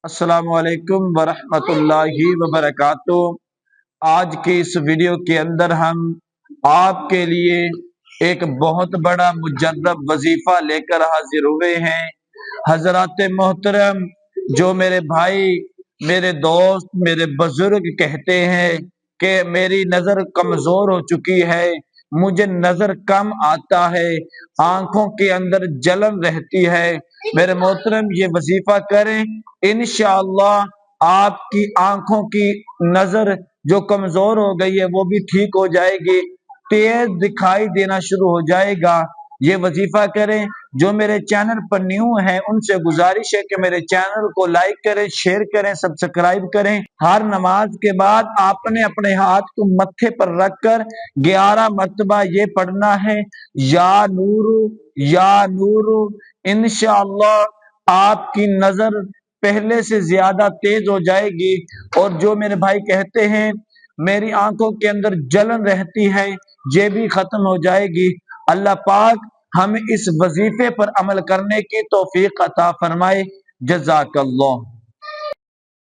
अस्सलामु अलैकुम वरहमतुल्लाहि वबरकातुह। आज के इस वीडियो के अंदर हम आपके लिए एक बहुत बड़ा मुजर्रब वजीफा लेकर हाजिर हुए हैं। हजरात मोहतरम, जो मेरे भाई, मेरे दोस्त, मेरे बुजुर्ग कहते हैं कि मेरी नजर कमजोर हो चुकी है, मुझे नजर कम आता है, आंखों के अंदर जलन रहती है, मेरे मोहतरम ये वजीफा करें, इंशाअल्लाह आपकी आंखों की नजर जो कमजोर हो गई है वो भी ठीक हो जाएगी, तेज दिखाई देना शुरू हो जाएगा। ये वजीफा करें। जो मेरे चैनल पर न्यू है उनसे गुजारिश है कि मेरे चैनल को लाइक करें, शेयर करें, सब्सक्राइब करें। हर नमाज के बाद आपने अपने हाथ को मत्थे पर रखकर 11 मरतबा ये पढ़ना है, या नूरू या नूरू। इंशाअल्लाह आपकी नजर पहले से ज्यादा तेज हो जाएगी। और जो मेरे भाई कहते हैं मेरी आंखों के अंदर जलन रहती है, ये भी खत्म हो जाएगी। अल्लाह पाक हमें इस वजीफे पर अमल करने की तौफीक अता फरमाए। जज़ाकल्लाह।